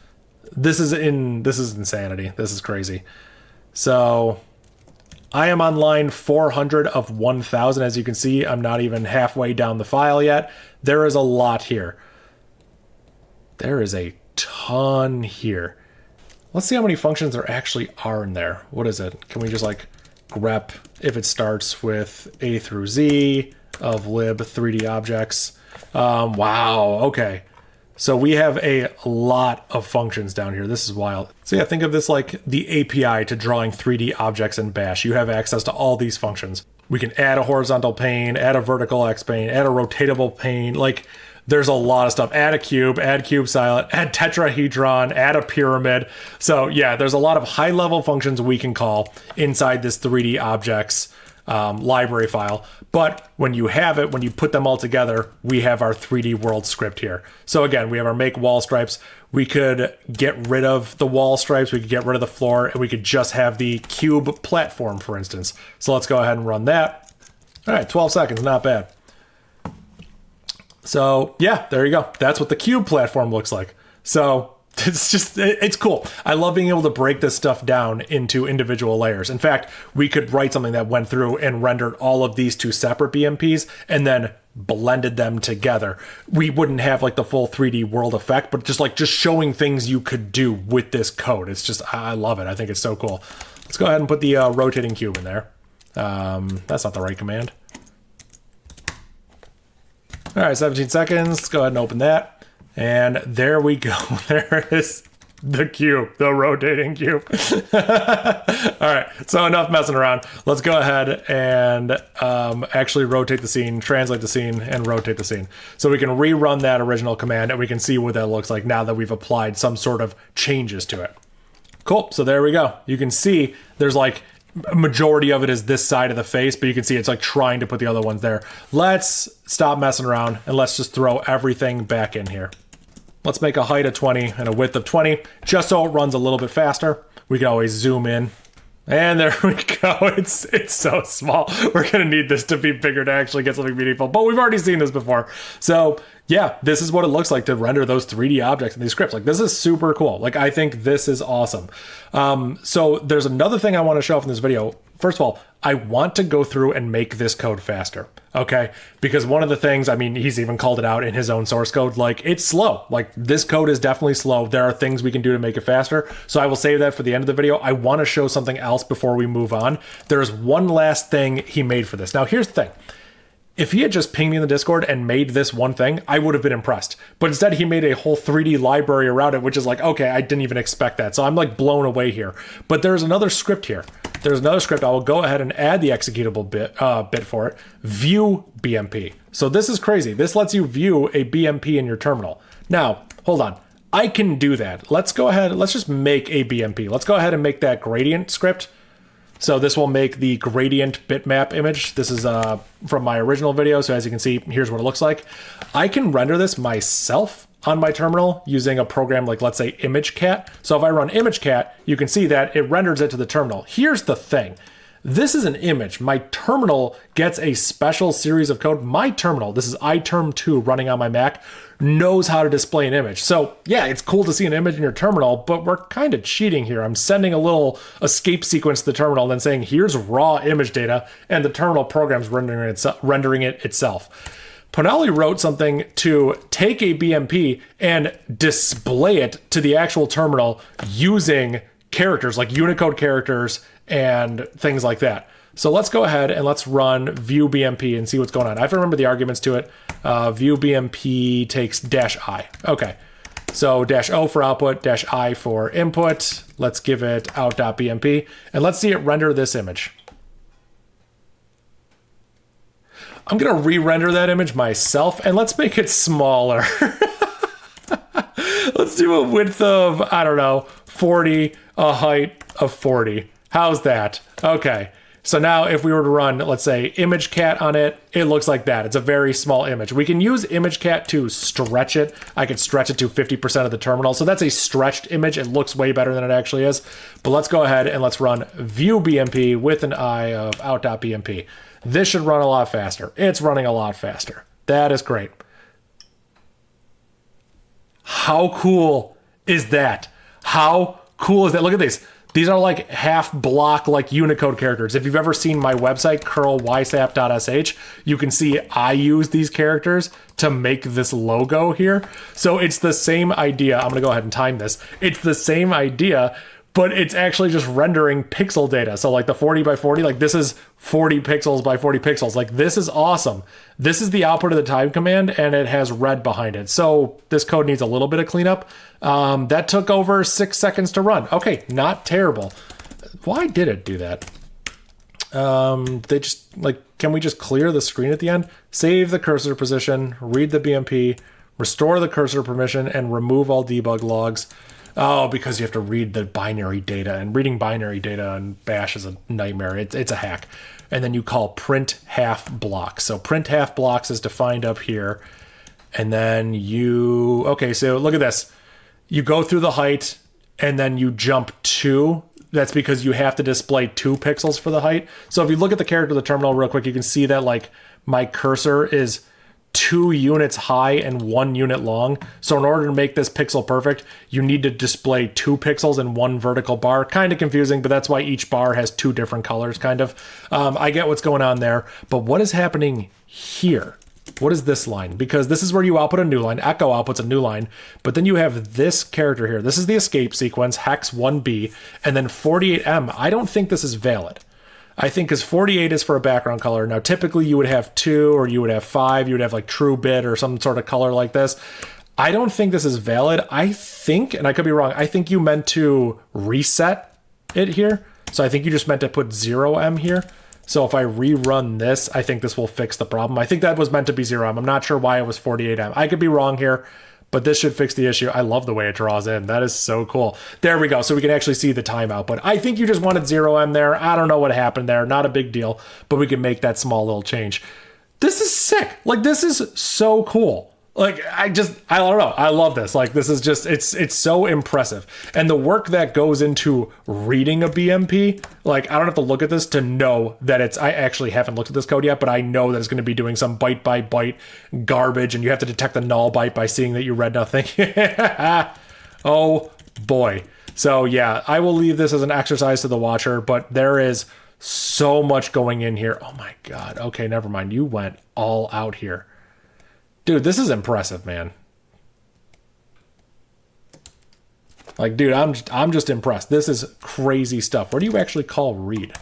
insanity. This is crazy. So I am on line 400 of 1000. As you can see, I'm not even halfway down the file yet. There is a lot here. There is a ton here. Let's see how many functions there actually are in there. What is it? Can we just like grep if it starts with A through Z of lib 3D objects? Wow, okay. So we have a lot of functions down here. This is wild. So yeah, think of this like the API to drawing 3D objects in Bash. You have access to all these functions. We can add a horizontal pane, add a vertical X pane, add a rotatable pane. Like there's a lot of stuff. Add a cube, add cube silent, add tetrahedron, add a pyramid. So yeah, there's a lot of high level functions we can call inside this 3D objects library file. But when you have it, when you put them all together, we have our 3D world script here. So again, we have our make wall stripes. We could get rid of the wall stripes. We could get rid of the floor, and we could just have the cube platform, for instance. So let's go ahead and run that. All right, 12 seconds, not bad. So yeah, there you go. That's what the cube platform looks like. So it's cool. I love being able to break this stuff down into individual layers. In fact, we could write something that went through and rendered all of these two separate BMPs and then blended them together. We wouldn't have like the full 3D world effect, but just showing things you could do with this code. It's just, I love it. I think it's so cool. Let's go ahead and put the rotating cube in there. That's not the right command. All right, 17 seconds. Let's go ahead and open that. And there we go. There is the cube, the rotating cube. All right, so enough messing around. Let's go ahead and actually rotate the scene, translate the scene, and rotate the scene. So we can rerun that original command, and we can see what that looks like now that we've applied some sort of changes to it. Cool, so there we go. You can see there's like a majority of it is this side of the face, but you can see it's like trying to put the other ones there. Let's stop messing around, and let's just throw everything back in here. Let's make a height of 20 and a width of 20, just so it runs a little bit faster. We can always zoom in And there we go. It's so small. We're going to need this to be bigger to actually get something meaningful. But we've already seen this before. So yeah, this is what it looks like to render those 3D objects in these scripts. Like, this is super cool. Like, I think this is awesome. So there's another thing I want to show off in this video. First of all, I want to go through and make this code faster, okay? Because one of the things, I mean, he's even called it out in his own source code, like, it's slow. Like, this code is definitely slow. There are things we can do to make it faster. So I will save that for the end of the video. I want to show something else before we move on. There's one last thing he made for this. Now, here's the thing. If he had just pinged me in the Discord and made this one thing, I would have been impressed. But instead, he made a whole 3D library around it, which is like, okay, I didn't even expect that. So I'm like blown away here. But there's another script here. There's another script. I will go ahead and add the executable bit for it. View BMP. So this is crazy. This lets you view a BMP in your terminal. Now, hold on. I can do that. Let's go ahead. Let's just make a BMP. Let's go ahead and make that gradient script. So this will make the gradient bitmap image. This is from my original video. So as you can see, here's what it looks like. I can render this myself on my terminal using a program like, let's say, ImageCat. So if I run ImageCat, you can see that it renders it to the terminal. Here's the thing. This is an image. My terminal gets a special series of code. My terminal, this is iTerm2 running on my Mac, knows how to display an image. So yeah, it's cool to see an image in your terminal, but we're kind of cheating here. I'm sending a little escape sequence to the terminal and then saying, here's raw image data, and the terminal program's rendering it itself. Ponali wrote something to take a BMP and display it to the actual terminal using characters like Unicode characters and things like that. So let's go ahead and let's run view BMP and see what's going on. I have to remember the arguments to it. View BMP takes -i. Okay. So -o for output, -i for input. Let's give it out.bmp and let's see it render this image. I'm going to re-render that image myself and let's make it smaller. Let's do a width of, I don't know, 40, a height of 40. How's that? Okay. So now if we were to run, let's say, ImageCat on it, it looks like that. It's a very small image. We can use ImageCat to stretch it. I could stretch it to 50% of the terminal. So that's a stretched image. It looks way better than it actually is. But let's go ahead and let's run view BMP with an I of out.bmp. This should run a lot faster. It's running a lot faster. That is great. How cool is that? How cool is that? Look at these. These are like half block, like Unicode characters. If you've ever seen my website, curlysap.sh, you can see I use these characters to make this logo here. So it's the same idea. I'm gonna go ahead and time this. It's the same idea, but it's actually just rendering pixel data. So like the 40 by 40, like this is 40 pixels by 40 pixels. Like this is awesome. This is the output of the time command and it has red behind it. So this code needs a little bit of cleanup. That took over 6 seconds to run. Okay, not terrible. Why did it do that? They just like, can we just clear the screen at the end? Save the cursor position, read the BMP, restore the cursor permission and remove all debug logs. Oh, because you have to read the binary data, and reading binary data in Bash is a nightmare. It's a hack. And then you call print half blocks. So print half blocks is defined up here. And then okay, so look at this. You go through the height and then you jump 2. That's because you have to display 2 pixels for the height. So if you look at the character of the terminal real quick, you can see that like my cursor is 2 units high and 1 unit long. So in order to make this pixel perfect, you need to display 2 pixels in 1 vertical bar. Kind of confusing, but that's why each bar has 2 different colors, kind of. I get what's going on there, but what is happening here? What is this line? Because this is where you output a new line. Echo outputs a new line, but then you have this character here. This is the escape sequence, hex 1b, and then 48M. I don't think this is valid. I think because 48 is for a background color. Now, typically you would have 2 or you would have 5. You would have like true bit or some sort of color like this. I don't think this is valid. I think, and I could be wrong, I think you meant to reset it here. So I think you just meant to put 0M here. So if I rerun this, I think this will fix the problem. I think that was meant to be 0M. I'm not sure why it was 48M. I could be wrong here, but this should fix the issue. I love the way it draws in. That is so cool. There we go. So we can actually see the timeout. But I think you just wanted 0M there. I don't know what happened there. Not a big deal, but we can make that small little change. This is sick. Like, this is so cool. Like, I don't know. I love this. Like, this is just, it's so impressive. And the work that goes into reading a BMP, like, I don't have to look at this to know that I actually haven't looked at this code yet, but I know that it's going to be doing some byte by byte garbage, and you have to detect the null byte by seeing that you read nothing. Oh boy. So yeah, I will leave this as an exercise to the watcher, but there is so much going in here. Oh my God. Okay, never mind. You went all out here. Dude, this is impressive, man. Like, dude, I'm just impressed. This is crazy stuff. What do you actually call read?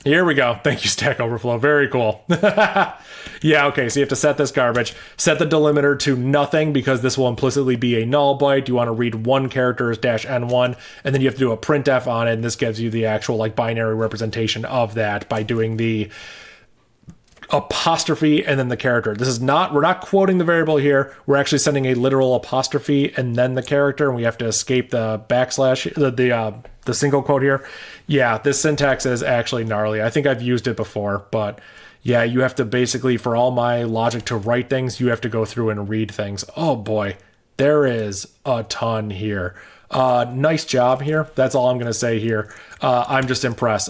Here we go. Thank you, Stack Overflow. Very cool. Yeah, okay, so you have to set this garbage. Set the delimiter to nothing because this will implicitly be a null byte. You want to read one character as -n1, and then you have to do a printf on it, and this gives you the actual like binary representation of that by doing the apostrophe and then the character. This is not, we're not quoting the variable here. We're actually sending a literal apostrophe and then the character, and we have to escape the backslash, the single quote here. Yeah, this syntax is actually gnarly. I think I've used it before, but yeah, you have to basically, for all my logic to write things, you have to go through and read things. Oh boy, there is a ton here. Nice job here. That's all I'm going to say here. I'm just impressed.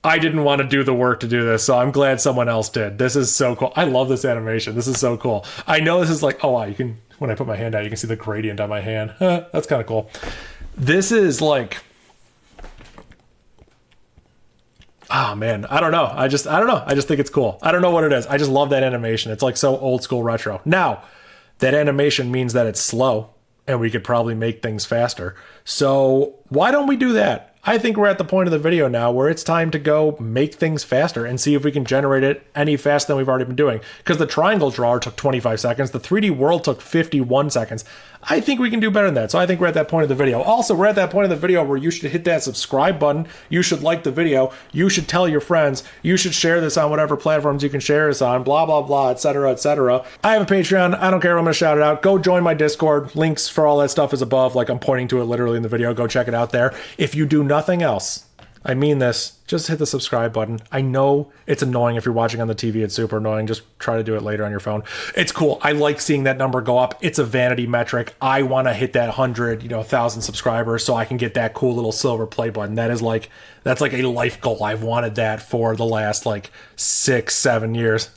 I didn't want to do the work to do this, so I'm glad someone else did. This is so cool. I love this animation. This is so cool. I know this is like, oh wow, you can, when I put my hand out, you can see the gradient on my hand. That's kind of cool. This is like, oh man, I don't know. I don't know. I just think it's cool. I don't know what it is. I just love that animation. It's like so old school retro. Now, that animation means that it's slow and we could probably make things faster. So why don't we do that? I think we're at the point of the video now where it's time to go make things faster and see if we can generate it any faster than we've already been doing. Because the triangle drawer took 25 seconds. The 3D world took 51 seconds. I think we can do better than that. So I think we're at that point of the video. Also, we're at that point of the video where you should hit that subscribe button. You should like the video. You should tell your friends. You should share this on whatever platforms you can share this on, blah, blah, blah, etc., etc. I have a Patreon. I don't care. I'm going to shout it out. Go join my Discord. Links for all that stuff is above. Like I'm pointing to it literally in the video. Go check it out there. If you do nothing else, I mean this, just hit the subscribe button. I know it's annoying if you're watching on the TV, it's super annoying. Just try to do it later on your phone. It's cool. I like seeing that number go up. It's a vanity metric. I want to hit that 100, 1,000 subscribers so I can get that cool little silver play button. That's like a life goal. I've wanted that for the last like 6-7 years.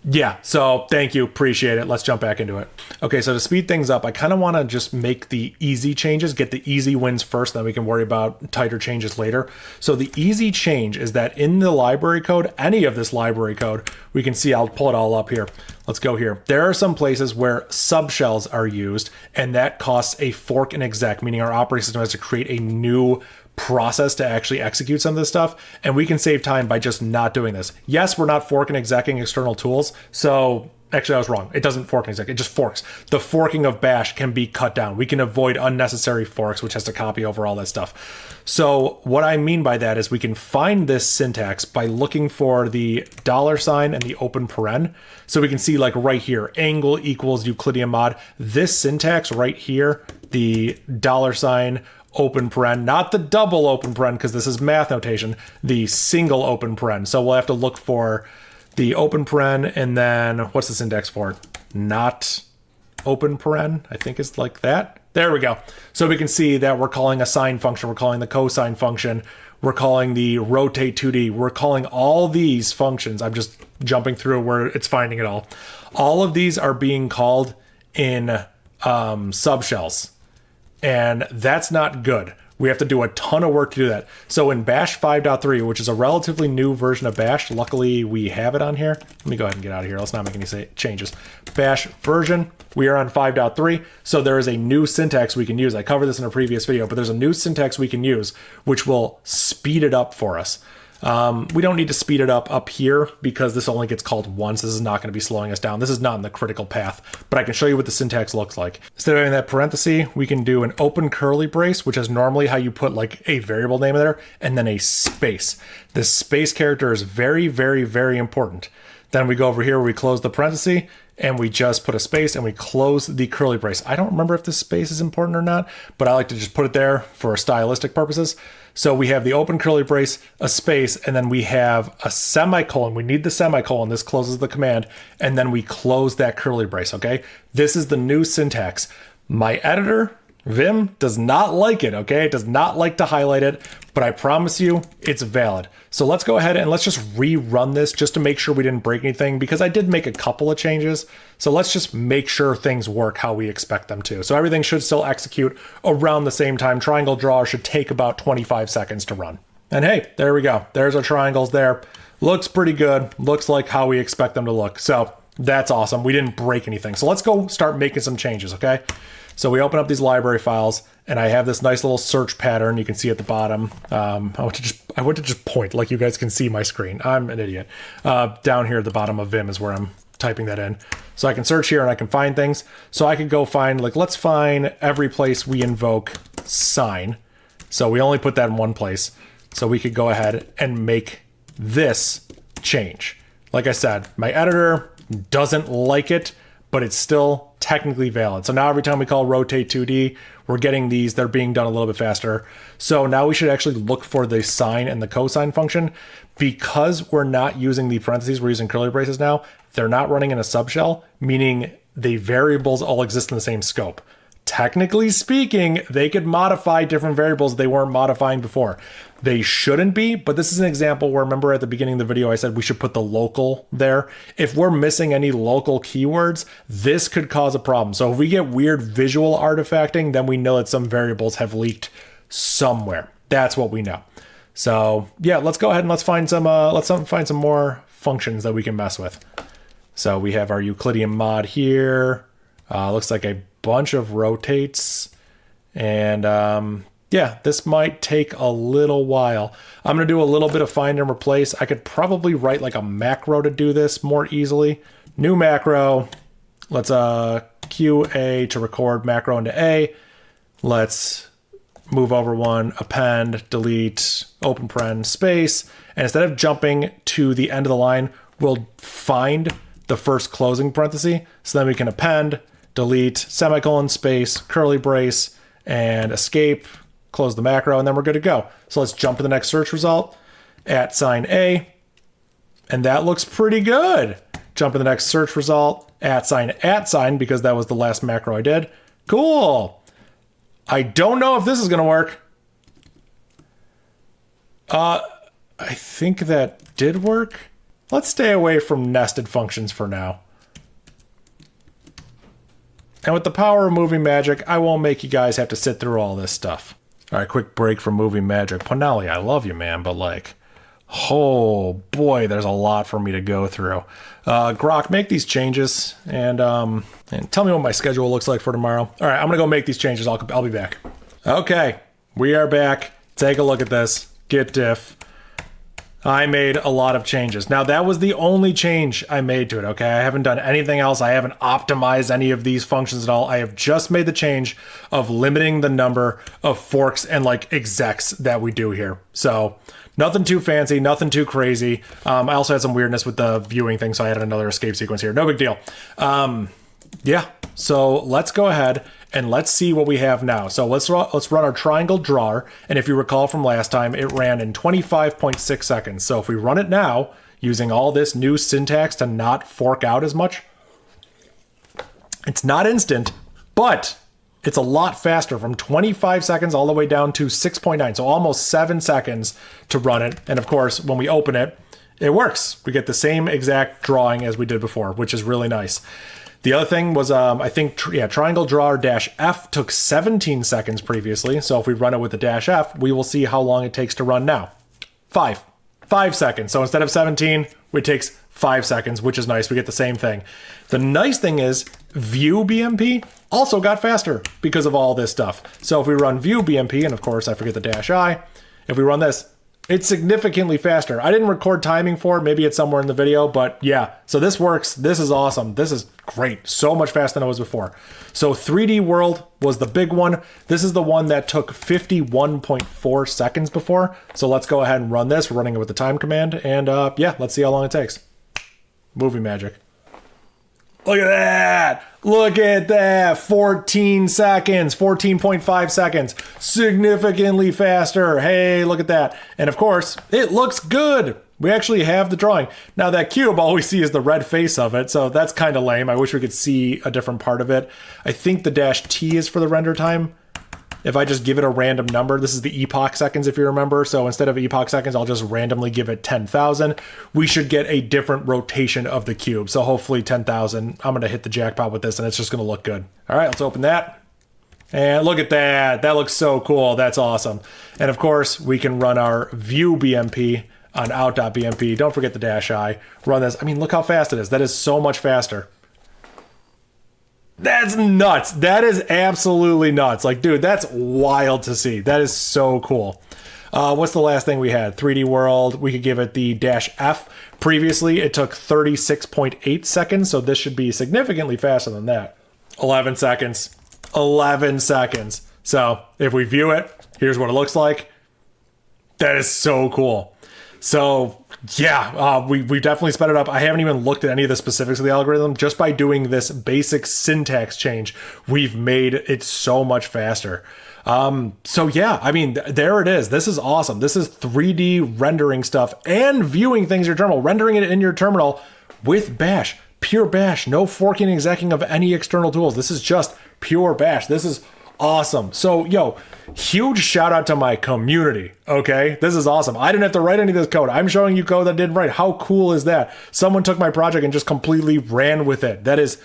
Yeah, so thank you, appreciate it. Let's jump back into it. Okay, so to speed things up, I kind of want to just make the easy changes, get the easy wins first, then we can worry about tighter changes later. So the easy change is that in the library code, any of this library code, we can see, I'll pull it all up here. Let's go here. There are some places where subshells are used, and that costs a fork and exec, meaning our operating system has to create a new process to actually execute some of this stuff, and we can save time by just not doing this. Yes, we're not fork and execing external tools, so actually I was wrong. It doesn't fork and exec, it just forks. The forking of bash can be cut down. We can avoid unnecessary forks, which has to copy over all that stuff. So what I mean by that is we can find this syntax by looking for the $ and the open paren. So we can see like right here, angle equals Euclidean mod. This syntax right here, the $ open paren, not the double open paren because this is math notation, the single open paren. So we'll have to look for the open paren, and then what's this index for? Not open paren, I think it's like that. There we go. So we can see that we're calling a sine function, we're calling the cosine function, we're calling the rotate 2D, we're calling all these functions. I'm just jumping through where it's finding it all. All of these are being called in subshells. And that's not good. We have to do a ton of work to do that. So in Bash 5.3, which is a relatively new version of Bash, luckily we have it on here. Let me go ahead and get out of here. Let's not make any changes. Bash version, we are on 5.3. So there is a new syntax we can use. I covered this in a previous video, but there's a new syntax we can use, which will speed it up for us. We don't need to speed it up here because this only gets called once. This is not going to be slowing us down. This is not in the critical path, but I can show you what the syntax looks like. Instead of having that parenthesis, we can do an open curly brace, which is normally how you put like a variable name in there, and then a space. This space character is very, very, very important. Then we go over here where we close the parenthesis, and we just put a space and we close the curly brace. I don't remember if this space is important or not, but I like to just put it there for stylistic purposes. So we have the open curly brace, a space, and then we have a semicolon. We need the semicolon. This closes the command, and then we close that curly brace, okay? This is the new syntax. My editor, Vim, does not like it, okay? It does not like to highlight it, but I promise you it's valid. So let's go ahead and let's just rerun this just to make sure we didn't break anything, because I did make a couple of changes. So let's just make sure things work how we expect them to. So everything should still execute around the same time. Triangle drawer should take about 25 seconds to run. And hey, there we go. There's our triangles there. Looks pretty good. Looks like how we expect them to look. So that's awesome. We didn't break anything. So let's go start making some changes, okay? So we open up these library files, and I have this nice little search pattern you can see at the bottom. I want to just point like you guys can see my screen. I'm an idiot. Down here at the bottom of Vim is where I'm typing that in. So I can search here and I can find things. So I could go find, like, let's find every place we invoke sign. So we only put that in one place. So we could go ahead and make this change. Like I said, my editor doesn't like it, but it's still technically valid. So now every time we call rotate 2D, we're getting these, they're being done a little bit faster. So now we should actually look for the sine and the cosine function. Because we're not using the parentheses, we're using curly braces now, they're not running in a subshell, meaning the variables all exist in the same scope. Technically speaking, they could modify different variables they weren't modifying before. They shouldn't be, but this is an example where, remember at the beginning of the video, I said we should put the local there. If we're missing any local keywords, this could cause a problem. So if we get weird visual artifacting, then we know that some variables have leaked somewhere. That's what we know. So yeah, let's go ahead and let's find some more functions that we can mess with. So we have our Euclidean mod here. Looks like a bunch of rotates, and yeah, this might take a little while. I'm gonna do a little bit of find and replace. I could probably write like a macro to do this more easily. New macro. Let's QA to record macro into A. Let's move over one, append, delete, open paren, space. And instead of jumping to the end of the line, we'll find the first closing parenthesis. So then we can append, delete, semicolon, space, curly brace, and escape, close the macro, and then we're good to go. So let's jump to the next search result, @sign A, and that looks pretty good. Jump to the next search result, @sign, because that was the last macro I did. Cool. I don't know if this is gonna work. I think that did work. Let's stay away from nested functions for now. And with the power of moving magic, I won't make you guys have to sit through all this stuff. All right, quick break from moving magic. Ponali, I love you, man, but like, oh boy, there's a lot for me to go through. Grok, make these changes and tell me what my schedule looks like for tomorrow. All right, I'm gonna go make these changes. I'll be back. Okay, we are back. Take a look at this. Git diff. I made a lot of changes. Now, that was the only change I made to it, okay? I haven't done anything else. I haven't optimized any of these functions at all. I have just made the change of limiting the number of forks and like execs that we do here. So nothing too fancy, nothing too crazy. I also had some weirdness with the viewing thing, so I added another escape sequence here. No big deal. Yeah, so let's go ahead and let's see what we have now. So let's run our triangle drawer. And if you recall from last time, it ran in 25.6 seconds. So if we run it now, using all this new syntax to not fork out as much, it's not instant, but it's a lot faster, from 25 seconds all the way down to 6.9. So almost 7 seconds to run it. And of course, when we open it, it works. We get the same exact drawing as we did before, which is really nice. The other thing was, I think, triangle drawer -F took 17 seconds previously. So if we run it with the -F, we will see how long it takes to run now. 5 seconds. So instead of 17, it takes 5 seconds, which is nice. We get the same thing. The nice thing is view BMP also got faster because of all this stuff. So if we run view BMP, and of course I forget the -I, if we run this, it's significantly faster. I didn't record timing for it. Maybe it's somewhere in the video, but yeah. So this works. This is awesome. This is great. So much faster than it was before. So 3D World was the big one. This is the one that took 51.4 seconds before. So let's go ahead and run this. We're running it with the time command. And yeah, let's see how long it takes. Movie magic. Look at that. Look at that. 14 seconds, 14.5 seconds. Significantly faster. Hey, look at that. And of course, it looks good. We actually have the drawing. Now that cube, all we see is the red face of it, so that's kind of lame. I wish we could see a different part of it. I think the -T is for the render time. If I just give it a random number, this is the epoch seconds if you remember, so instead of epoch seconds, I'll just randomly give it 10,000. We should get a different rotation of the cube, so hopefully 10,000. I'm going to hit the jackpot with this and it's just going to look good. All right, let's open that. And look at that. That looks so cool. That's awesome. And of course, we can run our view BMP on out.bmp. Don't forget the -I. Run this. I mean, look how fast it is. That is so much faster. That's nuts. That is absolutely nuts. Like, dude, that's wild to see. That is so cool. What's the last thing we had? 3D World. We could give it the -F. Previously, it took 36.8 seconds, so this should be significantly faster than that. 11 seconds. 11 seconds. So if we view it, here's what it looks like. That is so cool. So yeah, we definitely sped it up. I haven't even looked at any of the specifics of the algorithm. Just by doing this basic syntax change, we've made it so much faster. So yeah, I mean, there it is. This is awesome. This is 3D rendering stuff and viewing things in your terminal, rendering it in your terminal with Bash, pure Bash, no forking and execing of any external tools. This is just pure Bash. This is awesome. So, yo, huge shout out to my community. Okay, this is awesome. I didn't have to write any of this code. I'm showing you code that I didn't write. How cool is that? Someone took my project and just completely ran with it. That is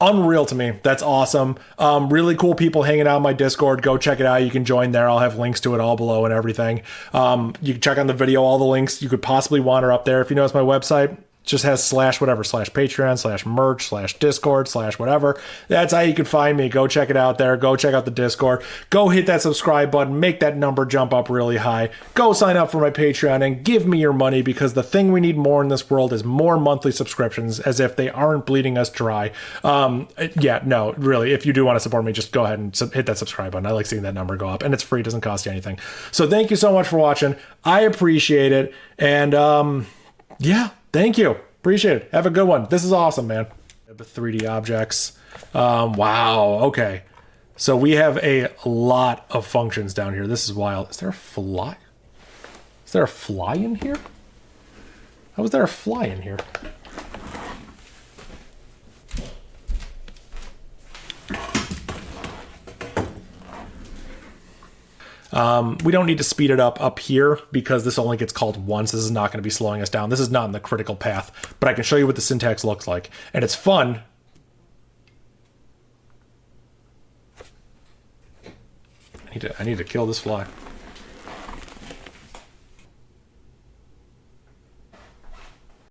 unreal to me. That's awesome. Really cool people hanging out in my Discord. Go check it out. You can join there. I'll have links to it all below and everything. You can check on the video. All the links you could possibly want are up there. If you notice my website, just has /whatever, /Patreon, /merch, /Discord, /whatever. That's how you can find me. Go check it out there. Go check out the Discord. Go hit that subscribe button. Make that number jump up really high. Go sign up for my Patreon and give me your money, because the thing we need more in this world is more monthly subscriptions, as if they aren't bleeding us dry. Yeah, no, really, if you do want to support me, just go ahead and hit that subscribe button. I like seeing that number go up, and it's free. It doesn't cost you anything. So thank you so much for watching. I appreciate it. And yeah. Thank you. Appreciate it. Have a good one. This is awesome, man. The 3D objects. Wow. Okay. So we have a lot of functions down here. This is wild. Is there a fly? Is there a fly in here? How is there a fly in here? We don't need to speed it up here because this only gets called once. This is not going to be slowing us down. This is not in the critical path, but I can show you what the syntax looks like. And it's fun. I need to kill this fly.